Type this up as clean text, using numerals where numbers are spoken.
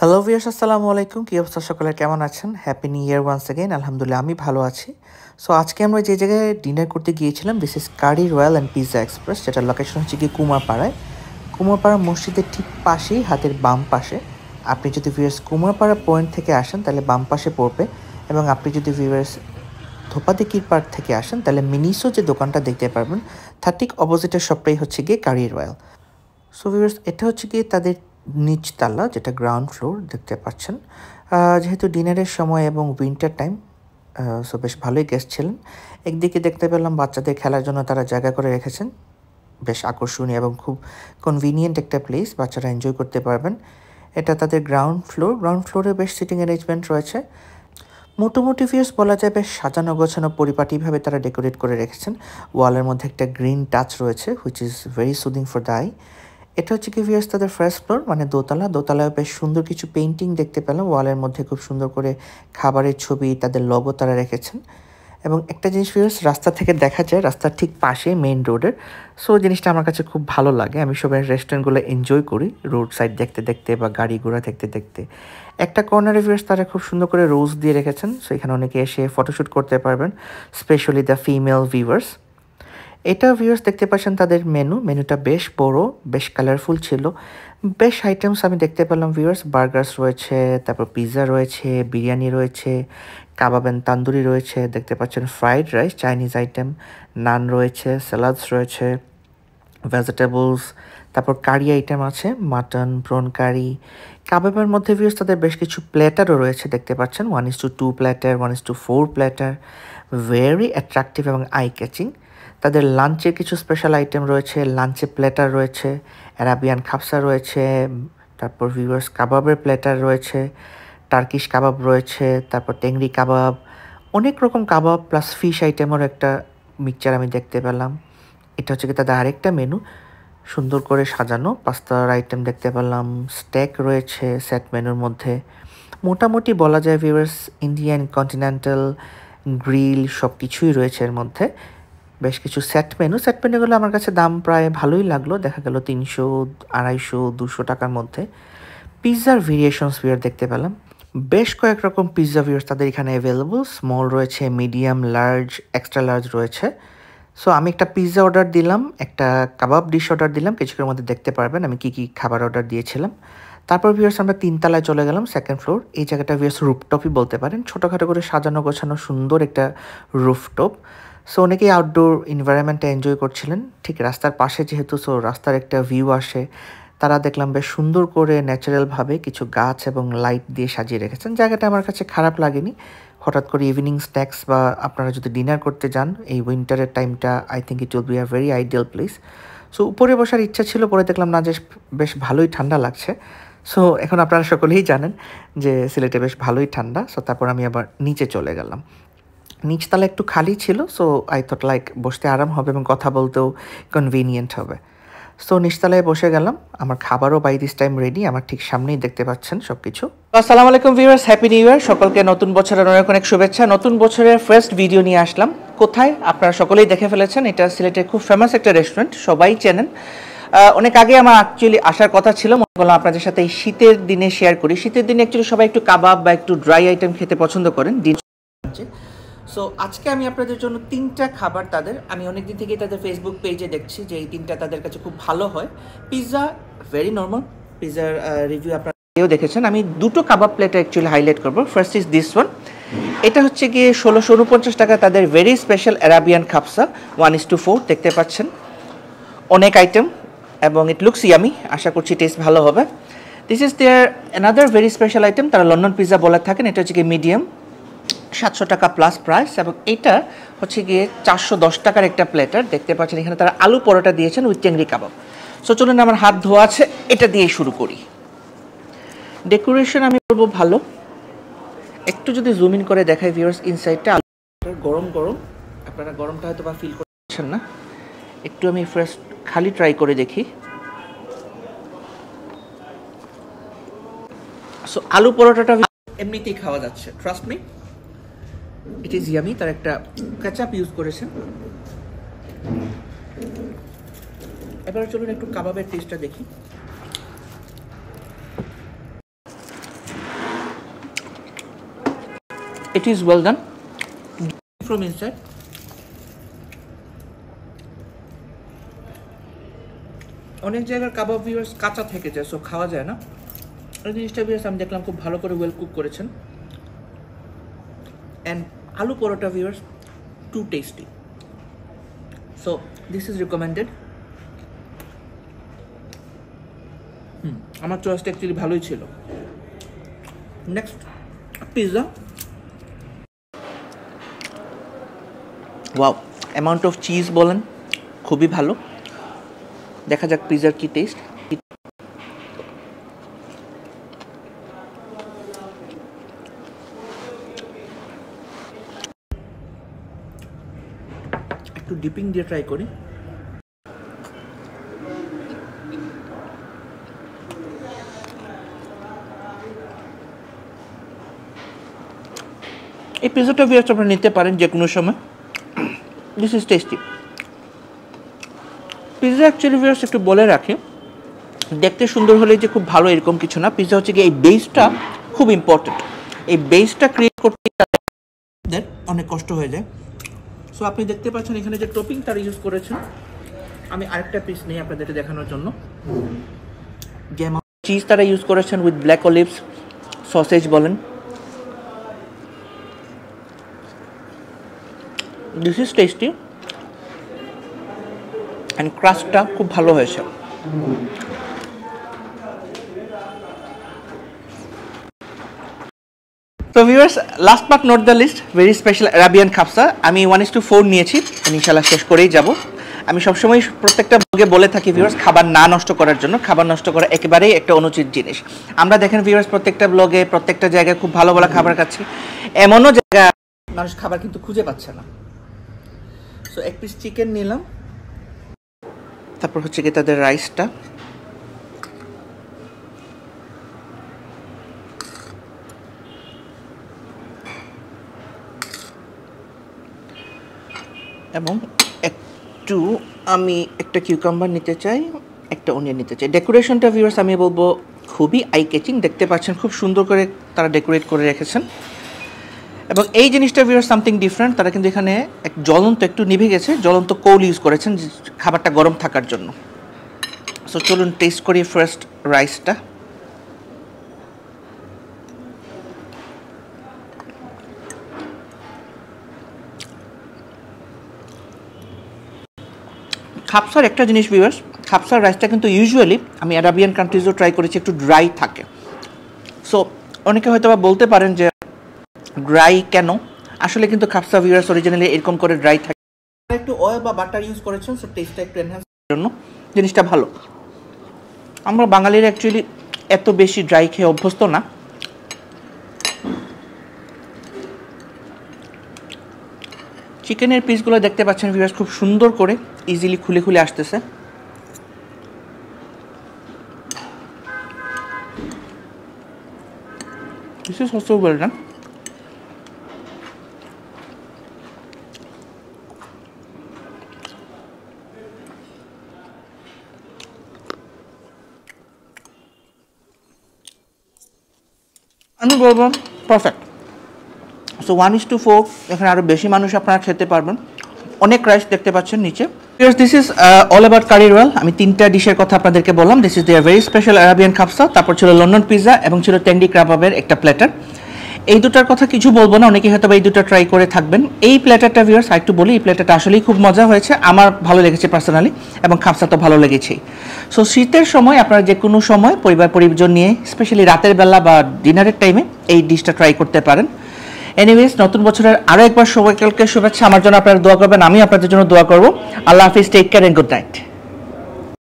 Hello viewers, আসসালামু আলাইকুম। কি অবস্থা সকলের, কেমন আছেন? Happy new year once again. আলহামদুলিল্লাহ আমি ভালো আছি। সো আজকে আমরা যে জায়গায় ডিনার করতে গিয়েছিলাম, this is Curry Royal and Pizza Express, যেটার লোকেশন হচ্ছে কি কুমারপাড়ায়। কুমারপাড়া মসজিদের ঠিক পাশেই, হাতের বাম পাশে। আপনি যদি ভিউয়ার্স কুমারপাড়া পয়েন্ট থেকে আসেন তাহলে বাম পাশে পড়বে, এবং আপনি যদি ভিউয়ার্স ধোপাদিকির পাড় থেকে আসেন তাহলে মিনিসো যে দোকানটা দেখতে পারবেন, তার ঠিক অপোজিটের শপটাই হচ্ছে গিয়ে কারি রয়্যাল। সো ভিউয়ার্স, এটা হচ্ছে গিয়ে তাদের নিচতলা, যেটা গ্রাউন্ড ফ্লোর দেখতে পাচ্ছেন। যেহেতু ডিনারের সময় এবং উইন্টার টাইম, সো বেশ ভালোই গেস্ট ছিলেন। একদিকে দেখতে পেলাম বাচ্চাদের খেলার জন্য তারা জায়গা করে রেখেছেন, বেশ আকর্ষণীয় এবং খুব কনভিনিয়েন্ট একটা প্লেস, বাচ্চারা এনজয় করতে পারবেন। এটা তাদের গ্রাউন্ড ফ্লোর। গ্রাউন্ড ফ্লোরে বেশ সিটিং অ্যারেঞ্জমেন্ট রয়েছে। মোটামুটি ভিউয়ার্স বলা যায় বেশ সাজানো গোছানো পরিপাটিভাবে তারা ডেকোরেট করে রেখেছেন। ওয়ালের মধ্যে একটা গ্রিন টাচ রয়েছে, which is very soothing for the I. এটা হচ্ছে কি ভিউয়ার্স তাদের ফার্স্ট ফ্লোর, মানে দোতলা। দোতলায় বেশ সুন্দর কিছু পেইন্টিং দেখতে পেলাম। ওয়ালের মধ্যে খুব সুন্দর করে খাবারের ছবি, তাদের লোগো তারা রেখেছেন। এবং একটা জিনিস ভিউয়ার্স, রাস্তা থেকে দেখা যায়, রাস্তার ঠিক পাশে মেইন রোডের। সো জিনিসটা আমার কাছে খুব ভালো লাগে। আমি সবাই রেস্টুরেন্টগুলো এনজয় করি রোড সাইড দেখতে দেখতে বা গাড়ি ঘোড়া দেখতে দেখতে। একটা কর্নারে ভিউয়ার্স তারা খুব সুন্দর করে রোজ দিয়ে রেখেছেন, সো এখানে অনেকে এসে ফটোশ্যুট করতে পারবেন, স্পেশালি দ্য ফিমেল ভিউয়ার্স। এটা ভিউয়ার্স দেখতে পাচ্ছেন তাদের মেনুটা বেশ বড়, বেশ কালারফুল ছিল। বেশ আইটেমস আমি দেখতে পেলাম ভিউয়ার্স। বার্গার্স রয়েছে, তারপর পিৎজা রয়েছে, বিরিয়ানি রয়েছে, কাবাব অ্যান্ড তান্দুরি রয়েছে, দেখতে পাচ্ছেন ফ্রাইড রাইস, চাইনিজ আইটেম, নান রয়েছে, স্যালাডস রয়েছে, ভেজিটেবলস, তারপর কারি আইটেম আছে, মাটন, প্রন কারি। কাবাবের মধ্যে ভিউয়ার্স তাদের বেশ কিছু প্ল্যাটারও রয়েছে, দেখতে পাচ্ছেন 1:2 প্ল্যাটার, 1:4 প্ল্যাটার, ভেরি অ্যাট্রাকটিভ এবং আই ক্যাচিং। তাদের লাঞ্চের কিছু স্পেশাল আইটেম রয়েছে, লাঞ্চে প্ল্যাটার রয়েছে, অ্যারাবিয়ান খাপসা রয়েছে, তারপর ভিউয়ার্স কাবাবের প্ল্যাটার রয়েছে, টার্কিশ কাবাব রয়েছে, তারপর টেংরি কাবাব, অনেক রকম কাবাব প্লাস ফিশ আইটেমের একটা মিক্সচার আমি দেখতে পেলাম। এটা হচ্ছে কি তাদের আরেকটা মেনু, সুন্দর করে সাজানো পাস্তার আইটেম দেখতে পেলাম, স্টেক রয়েছে সেট মেনুর মধ্যে। মোটামুটি বলা যায় ভিউয়ার্স ইন্ডিয়ান কন্টিনেন্টাল গ্রিল সব কিছুই রয়েছে এর মধ্যে। বেশ কিছু সেট মেনুগুলো আমার কাছে দাম প্রায় ভালোই লাগলো, দেখা গেল 300, 250, 200 টাকার মধ্যে। পিৎজার ভেরিয়েশনস ভিউয়ার দেখতে পেলাম, বেশ কয়েক রকম পিৎজা ভিউয়ার্স তাদের এখানে অ্যাভেলেবল। স্মল রয়েছে, মিডিয়াম, লার্জ, এক্সট্রা লার্জ রয়েছে। সো আমি একটা পিৎজা অর্ডার দিলাম, একটা কাবাব ডিশ অর্ডার দিলাম, কিছুক্ষণের মধ্যে দেখতে পারবেন আমি কি কি খাবার অর্ডার দিয়েছিলাম। তারপর ভিউয়ার্স আমরা 3 তলায় চলে গেলাম, সেকেন্ড ফ্লোর। এই জায়গাটা ভিউয়ার্স রুফটপই বলতে পারেন, ছোটোখাটো করে সাজানো গোছানো সুন্দর একটা রুফটপ। সো অনেকেই আউটডোর এনভায়রনমেন্টটা এনজয় করছিলেন ঠিক রাস্তার পাশে যেহেতু, সো রাস্তার একটা ভিউ আসে। তারা দেখলাম বেশ সুন্দর করে ন্যাচারালভাবে কিছু গাছ এবং লাইট দিয়ে সাজিয়ে রেখেছেন। জায়গাটা আমার কাছে খারাপ লাগেনি। হঠাৎ করে ইভিনিং স্ন্যাক্স বা আপনারা যদি ডিনার করতে যান এই উইন্টারের টাইমটা, I think it will be a very ideal place. So উপরে বসার ইচ্ছা ছিল, পরে দেখলাম না, যে বেশ ভালোই ঠান্ডা লাগছে। সো এখন আপনারা সকলেই জানেন যে সিলেটে বেশ ভালোই ঠান্ডা। সো তারপর আমি আবার নিচে চলে গেলাম। নিচতলা একটু খালি ছিল, সো আই থট লাইক বসতে আরাম হবে এবং কথা বলতেও কনভিনিয়েন্ট হবে। সো নিচতলায় বসে গেলাম। আমার খাবারও বাই দিস টাইম রেডি, আমার ঠিক সামনেই দেখতে পাচ্ছেন সব কিছু। আসসালামু আলাইকুম ভিউয়ার্স, হ্যাপি নিউ ইয়ার। সকলকে নতুন বছরের অনেক অনেক শুভেচ্ছা। নতুন বছরের ফার্স্ট ভিডিও নিয়ে আসলাম। কোথায় আপনারা সকলেই দেখে ফেলেছেন, এটা সিলেটের খুব ফেমাস একটা রেস্টুরেন্ট, সবাই চেনেন। অনেক আগে আমার অ্যাকচুয়ালি আসার কথা ছিল, মনে করলাম আপনাদের সাথে এই শীতের দিনে শেয়ার করি। শীতের দিনে অ্যাকচুয়ালি সবাই একটু কাবাব বা একটু ড্রাই আইটেম খেতে পছন্দ করেন। সো আজকে আমি আপনাদের জন্য 3টা খাবার তাদের, আমি অনেক দিন থেকেই তাদের ফেসবুক পেজে দেখছি যে এই 3টা তাদের কাছে খুব ভালো হয়। পিৎজা ভেরি নর্মাল, পিৎজার রিভিউ আপনারা দেখেছেন। আমি 2টো কাবাব প্লেটে অ্যাকচুয়ালি হাইলাইট করবো। First is this one. এটা হচ্ছে গিয়ে 1649 টাকা তাদের ভেরি স্পেশাল অ্যারাবিয়ান খাপসা 1:4 দেখতে পাচ্ছেন। অনেক আইটেম এবং ইট লুকস ইয়ামি, আশা করছি টেস্ট ভালো হবে। This is their another very special item, তারা লন্ডন পিৎজা বলে থাকেন। এটা হচ্ছে গিয়ে মিডিয়াম, 700 টাকা প্লাস প্রাইস, এবং এটা হচ্ছে গিয়ে 410 টাকার একটা প্লেটার দেখতে পাচ্ছেন। এখানে তারা আলু পরোটা দিয়েছেন উইথ টেংরি কাবাব। সো চলুন, আমার হাত ধোয়া আছে, এটা দিয়ে শুরু করি। ডেকোরেশন আমি বলবো ভালো। একটু যদি জুম ইন করে দেখাই ভিউয়ার্স, ইনসাইডটা গরম গরম, আপনারা গরমটা হয়তো বা ফিল করছেন না। একটু আমি ফার্স্ট খালি ট্রাই করে দেখি। সো আলু পরোটাটা এমনিতেই খাওয়া যাচ্ছে, trust me, it is yummy. তার একটা কেচাপ ইউজ করেছেন। এবার চলুন একটু কাবাবের টেস্টটা দেখি। It is well done from inside. অনেক জায়গার কাবাব ভিউয়ার্স কাঁচা থেকে যায়, সো খাওয়া যায় না। এই জিনিসটা ভিউয়ার্স আমি দেখলাম খুব ভালো করে ওয়েল কুক করেছেন। And aloo paratha viewers too tasty, so this is recommended. আমার চয়েসটা অ্যাকচুয়ালি ভালোই ছিল। Next pizza. Wow, amount of cheese বলেন খুবই ভালো। দেখা যাক পিৎজার কি টেস্ট। একটু ডিপিং দিয়ে ট্রাই করি। এই পিৎজাটা ভিউয়ার্স আপনারা নিতে পারেন যে কোনো সময়। This is tasty. Pizza actually viewers একটু বলে রাখি, দেখতে সুন্দর হলে যে খুব ভালো এরকম কিছু না। পিৎজা হচ্ছে কি এই বেসটা খুব ইম্পর্টেন্ট। এই বেসটা ক্রিয়েট করতে অনেক কষ্ট হয়ে যায়। সো আপনি দেখতে পাচ্ছেন এখানে যে টপিং তারা ইউজ করেছেন। আমি আরেকটা পিস নেই আপনাদেরকে দেখানোর জন্য। যেমন চিজ তারা ইউজ করেছেন উইথ ব্ল্যাক অলিভস, সসেজ বলেন। দিস ইজ টেস্টি অ্যান্ড ক্রাস্টটা খুব ভালো হয়েছে। তো viewers, last but not the least, very special Arabian kabsa. আমি 1:4 নিয়েছি, ইনশাআল্লাহ শেষ করেই যাব। আমি সবসময় প্রত্যেকটা ব্লগে বলে থাকি ভিউয়ার্স, খাবার না নষ্ট করার জন্য। খাবার নষ্ট করা একেবারেই একটা অনুচিত জিনিস। আমরা দেখেন ভিউয়ার্স প্রত্যেকটা ব্লগে প্রত্যেকটা জায়গায় খুব ভালো ভালো খাবার খাচ্ছি, এমনও জায়গা মানুষ খাবার কিন্তু খুঁজে পাচ্ছে না। সো এক পিস চিকেন নিলাম, তারপর হচ্ছে কি তাদের রাইসটা, এবং একটু আমি একটা কিউকাম্বার নিতে চাই, একটা অনিয়ন নিতে চাই। ডেকোরেশনটা ভিউয়ার্স আমি বলবো খুবই আই ক্যাচিং। দেখতে পাচ্ছেন খুব সুন্দর করে তারা ডেকোরেট করে রেখেছেন। এবং এই জিনিসটা ভিউয়ার্স সামথিং ডিফারেন্ট। তারা কিন্তু এখানে এক জ্বলন্ত, একটু নিভে গেছে, জ্বলন্ত কৌল ইউজ করেছেন খাবারটা গরম থাকার জন্য। সো চলুন টেস্ট করি ফার্স্ট রাইসটা। খাবসার একটা জিনিস ভিউয়ার্স, খাবসার রাইসটা কিন্তু ইউজুয়ালি আমি আরাবিয়ান কান্ট্রিজও ট্রাই করেছি, একটু ড্রাই থাকে। সো অনেকে হয়তো বা বলতে পারেন যে ড্রাই কেন, আসলে কিন্তু খাবসা ভিউয়ার্স অরিজিনালি এরকম করে ড্রাই থাকে। একটু অয়েল বা বাটার ইউজ করেছেন, সো টেস্টটা একটু এনহ্যান্স করার জন্য জিনিসটা ভালো। আমরা বাঙালিরা অ্যাকচুয়ালি এত বেশি ড্রাই খেয়ে অভ্যস্ত না। চিকেনের পিসগুলো দেখতে পাচ্ছেন ভিউয়ার্স খুব সুন্দর করে ইজিলি খুলে খুলে আসতেছে। This is also well done. আমি বলবো পারফেক্ট। সো 1:4, এখানে আরও বেশি মানুষ আপনারা খেতে পারবেন। অনেক রাইস দেখতে পাচ্ছেন নিচে। This is all about Curry Royal. আমি 3টা ডিশের কথা আপনাদেরকে বললাম। This is there very special Arabian kabsa, তারপর ছিল লন্ডন পিৎজা এবং ছিল টেন্ডি কাবাবের একটা প্ল্যাটার। এই দুটার কথা কিছু বলবো না, অনেকেই হয়তো এই দুটো ট্রাই করে থাকবেন। এই প্ল্যাটারটা ভিউয়ার্স একটু বলি, এই প্ল্যাটারটা আসলেই খুব মজা হয়েছে, আমার ভালো লেগেছে পার্সোনালি, এবং খাবসা তো ভালো লেগেছেই। সো শীতের সময় আপনারা যে কোনো সময় পরিবার পরিজন নিয়ে, স্পেশালি রাতের বেলা বা ডিনারের টাইমে এই ডিশটা ট্রাই করতে পারেন। এনিওয়েজ, নতুন বছরের আরও একবার সবাইকে শুভেচ্ছা। আমার জন্য আপনারা দোয়া করবেন, আমি আপনাদের জন্য দোয়া করবো। আল্লাহ হাফিজ, take care and good night.